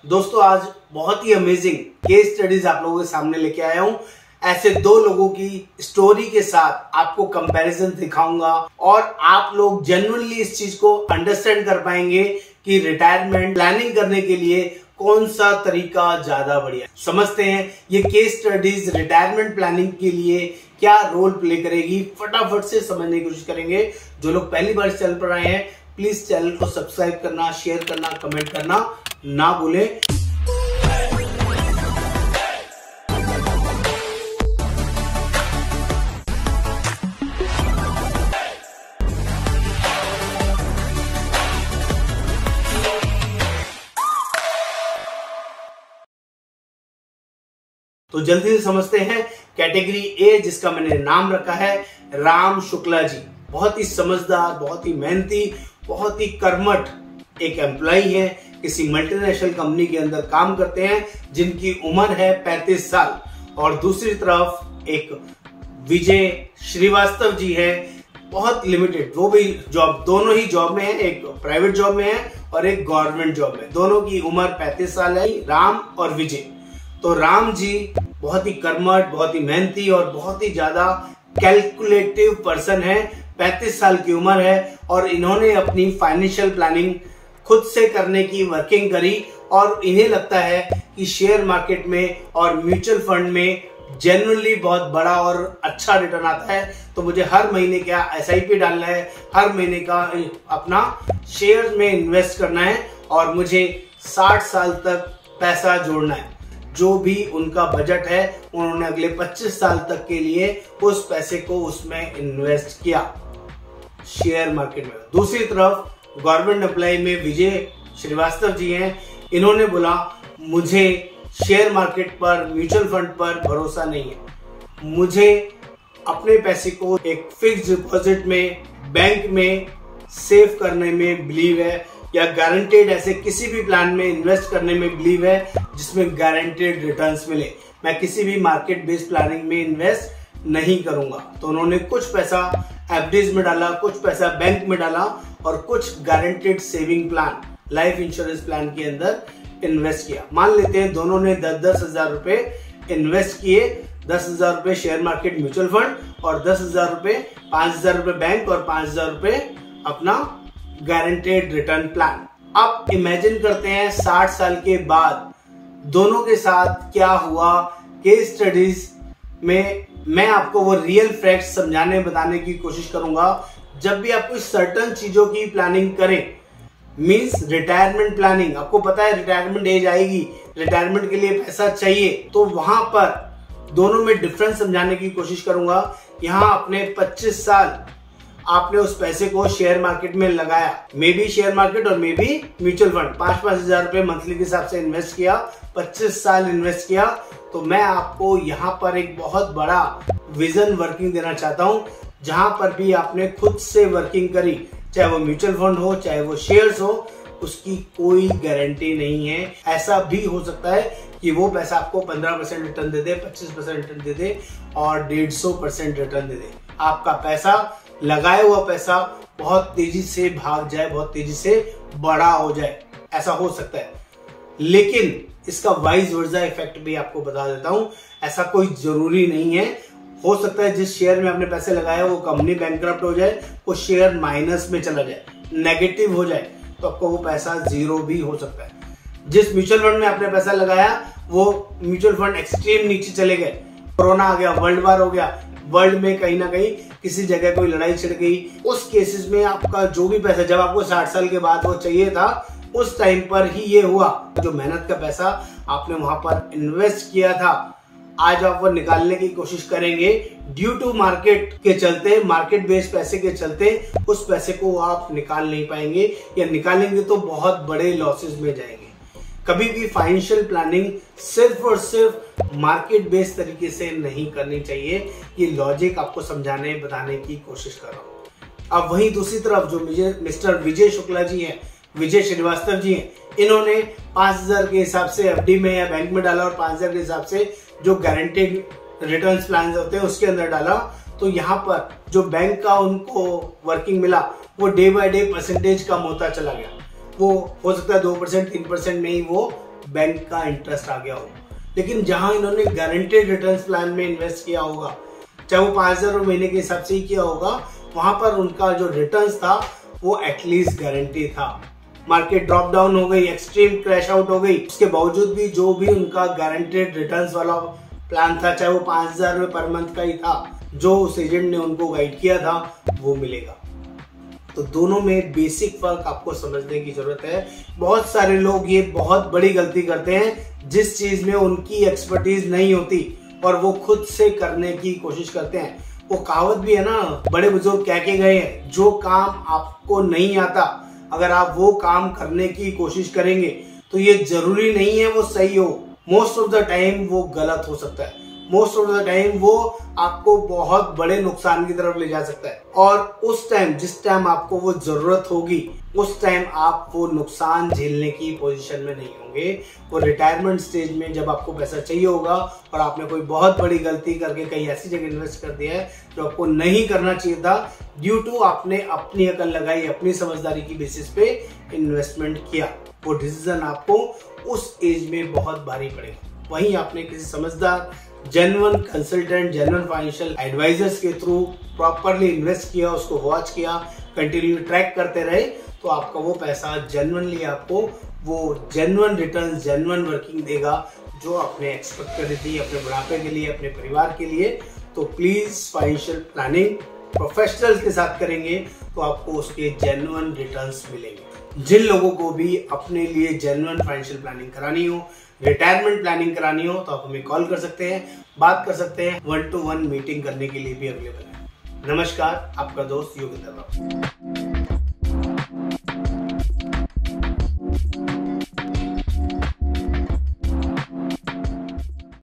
दोस्तों आज बहुत ही अमेजिंग केस स्टडीज आप लोगों के सामने लेके आया हूं। ऐसे दो लोगों की स्टोरी के साथ आपको कंपैरिजन दिखाऊंगा और आप लोग जेन्युइनली इस चीज को अंडरस्टैंड कर पाएंगे कि रिटायरमेंट प्लानिंग करने के लिए कौन सा तरीका ज्यादा बढ़िया। समझते हैं ये केस स्टडीज रिटायरमेंट प्लानिंग के लिए क्या रोल प्ले करेगी, फटाफट से समझने की कोशिश करेंगे। जो लोग पहली बार इस चैनल पर आए हैं प्लीज चैनल को सब्सक्राइब करना, शेयर करना, कमेंट करना ना भूलें। तो जल्दी से समझते हैं कैटेगरी ए, जिसका मैंने नाम रखा है राम शुक्ला जी। बहुत ही समझदार, बहुत ही मेहनती, बहुत ही कर्मठ एक एम्प्लॉय है, किसी मल्टीनेशनल कंपनी के अंदर काम करते हैं, जिनकी उम्र है 35 साल। और दूसरी तरफ एक विजय श्रीवास्तव जी है, बहुत लिमिटेड, वो भी जॉब, दोनों ही जॉब में है, एक प्राइवेट जॉब में है और एक गवर्नमेंट जॉब में। दोनों की उम्र 35 साल है, राम और विजय। तो राम जी बहुत ही कर्मठ, बहुत ही मेहनती और बहुत ही ज्यादा कैलकुलेटिव पर्सन है। 35 साल की उम्र है और इन्होंने अपनी फाइनेंशियल प्लानिंग खुद से करने की वर्किंग करी और इन्हें लगता है कि शेयर मार्केट में और म्यूचुअल फंड में जेन्युइनली बहुत बड़ा और अच्छा रिटर्न आता है। तो मुझे हर महीने क्या SIP डालना है, हर महीने का अपना शेयर में इन्वेस्ट करना है और मुझे 60 साल तक पैसा जोड़ना है। जो भी उनका बजट है उन्होंने अगले 25 साल तक के लिए उस पैसे को उसमें इन्वेस्ट किया शेयर मार्केट में। दूसरी तरफ गवर्नमेंट एम्प्लॉय में विजय श्रीवास्तव जी हैं। इन्होंने बोला मुझे शेयर मार्केट पर, म्यूचुअल फंड पर भरोसा नहीं है, मुझे अपने पैसे को एक फिक्स डिपॉजिट में, बैंक में सेव करने में बिलीव है, या गारंटेड ऐसे किसी भी प्लान में इन्वेस्ट करने में बिलीव है जिसमें गारंटेड रिटर्न्स मिले। मैं किसी भी मार्केट बेस्ड प्लानिंग में इन्वेस्ट नहीं करूंगा। तो उन्होंने कुछ पैसा FDs में डाला, कुछ पैसा बैंक में डाला और कुछ guaranteed saving plan, life insurance plan के अंदर इन्वेस्ट किया। मान लेते हैं दोनों ने 10-10 हजार रुपए इन्वेस्ट किए, 10 हजार रुपए शेयर मार्केट म्यूचुअल फंड और 10 हजार रुपए, 5 हजार रुपए बैंक और 5 हजार रुपए अपना गारंटेड रिटर्न प्लान। अब इमेजिन करते हैं 60 साल के बाद दोनों के साथ क्या हुआ। केस स्टडीज में मैं आपको वो रियल फैक्ट्स समझाने, बताने की कोशिश करूंगा। जब भी आप कोई सर्टेन चीजों की प्लानिंग करें, मींस रिटायरमेंट प्लानिंग, आपको पता है रिटायरमेंट एज आएगी, रिटायरमेंट के लिए पैसा चाहिए, तो वहां पर दोनों में डिफरेंस समझाने की कोशिश करूंगा। यहां अपने 25 साल आपने उस पैसे को शेयर मार्केट में लगाया, मे बी शेयर मार्केट और मे बी म्यूचुअल फंड, 5-5 हजार रुपए मंथली के हिसाब से इन्वेस्ट किया, 25 साल इन्वेस्ट किया। तो मैं आपको यहाँ पर एक बहुत बड़ा विजन वर्किंग देना चाहता हूँ, जहां पर भी आपने खुद से वर्किंग करी, चाहे वो म्यूचुअल फंड हो, चाहे वो शेयर्स हो, उसकी कोई गारंटी नहीं है। ऐसा भी हो सकता है कि वो पैसा आपको 15% रिटर्न दे दे, 25% रिटर्न दे दे और 150% रिटर्न दे दे। आपका पैसा, लगाया हुआ पैसा बहुत तेजी से भाग जाए, बहुत तेजी से बड़ा हो जाए, ऐसा हो सकता है। लेकिन इसका वाइस वर्सा इफेक्ट भी आपको बता देता हूं। ऐसा कोई जरूरी नहीं है। हो सकता है जिस शेयर में आपने पैसे लगाए वो कंपनी बैंकक्रप्ट हो जाए, वो शेयर माइनस में चला जाए, नेगेटिव हो जाए, तो आपको वो पैसा जीरो भी हो सकता है। जिस म्यूचुअल फंड में आपने पैसा लगाया वो म्यूचुअल फंड एक्सट्रीम नीचे चले गए, कोरोना आ गया, वर्ल्ड वार हो गया, वर्ल्ड में कहीं ना कहीं किसी जगह कोई लड़ाई छिड़ गई, उस केसेस में आपका जो भी पैसा, जब आपको 60 साल के बाद वो चाहिए था, उस टाइम पर ही ये हुआ। जो मेहनत का पैसा आपने वहां पर इन्वेस्ट किया था, आज आप वो निकालने की कोशिश करेंगे, ड्यू टू मार्केट के चलते, मार्केट बेस्ड पैसे के चलते उस पैसे को आप निकाल नहीं पाएंगे, या निकालेंगे तो बहुत बड़े लॉसेस में जाएंगे। कभी भी फाइनेंशियल प्लानिंग सिर्फ और सिर्फ मार्केट बेस्ड तरीके से नहीं करनी चाहिए। ये लॉजिक आपको समझाने, बताने की कोशिश कर रहा हूं। अब वहीं दूसरी तरफ जो मिस्टर विजय शुक्ला जी हैं, विजय श्रीवास्तव जी हैं, इन्होंने 5000 के हिसाब से FD में या बैंक में डाला और 5000 के हिसाब से जो गारंटेड रिटर्न प्लान होते हैं उसके अंदर डाला। तो यहाँ पर जो बैंक का उनको वर्किंग मिला वो डे बाय डे परसेंटेज कम होता चला गया। वो हो सकता है 2%, 3% में ही वो बैंक का इंटरेस्ट आ गया हो। लेकिन जहां इन्होंने गारंटेड रिटर्न्स प्लान में इन्वेस्ट किया होगा, चाहे वो 5,000 महीने के हिसाब से ही किया होगा, वहां पर उनका जो रिटर्न्स था वो एटलीस्ट गारंटी था। मार्केट ड्रॉप डाउन हो गई, एक्सट्रीम क्रैश आउट हो गई, उसके बावजूद भी जो भी उनका गारंटेड रिटर्न्स वाला प्लान था, चाहे वो 5,000 रुपए पर मंथ का ही था, जो उस एजेंट ने उनको गाइड किया था, वो मिलेगा। तो दोनों में बेसिक फर्क आपको समझने की जरूरत है। बहुत सारे लोग ये बहुत बड़ी गलती करते हैं, जिस चीज में उनकी एक्सपर्टीज नहीं होती और वो खुद से करने की कोशिश करते हैं। वो कहावत भी है ना, बड़े बुजुर्ग कह के गए हैं, जो काम आपको नहीं आता अगर आप वो काम करने की कोशिश करेंगे तो ये जरूरी नहीं है वो सही हो, मोस्ट ऑफ द टाइम वो गलत हो सकता है, मोस्ट ऑफ द टाइम वो आपको बहुत बड़े नुकसान की तरफ ले जा सकता है। और उस टाइम, जिस टाइम आपको वो जरूरत होगी, उस टाइम आप वो नुकसान झेलने की पोजीशन में नहीं होंगे। वो रिटायरमेंट स्टेज में जब आपको पैसा चाहिए होगा और आपने कोई बहुत बड़ी गलती करके कहीं ऐसी जगह इन्वेस्ट कर दिया है जो आपको नहीं करना चाहिए था, ड्यू टू आपने अपनी अकल लगाई, अपनी समझदारी की बेसिस पे इन्वेस्टमेंट किया, वो डिसीजन आपको उस एज में बहुत भारी पड़ेगा। वहीं आपने किसी समझदार, genuine consultant, genuine financial advisors के थ्रू प्रॉपरली इन्वेस्ट किया, उसको वॉच किया, कंटिन्यू ट्रैक करते रहे, तो आपका वो पैसा जेन्युइनली आपको वो जेन्युइन रिटर्न, जेन्युइन वर्किंग देगा, जो आपने एक्सपेक्ट करी थी अपने बुढ़ापे के लिए, अपने परिवार के लिए। तो प्लीज फाइनेंशियल प्लानिंग प्रोफेशनल्स के साथ करेंगे तो आपको उसके जेन्युइन रिटर्न्स मिलेंगे। जिन लोगों को भी अपने लिए जेन्युइन फाइनेंशियल प्लानिंग करानी हो, रिटायरमेंट प्लानिंग करानी हो, तो आप हमें कॉल कर सकते हैं, बात कर सकते हैं, 1-to-1 मीटिंग करने के लिए भी अवेलेबल है। नमस्कार, आपका दोस्त योगेंद्र राव।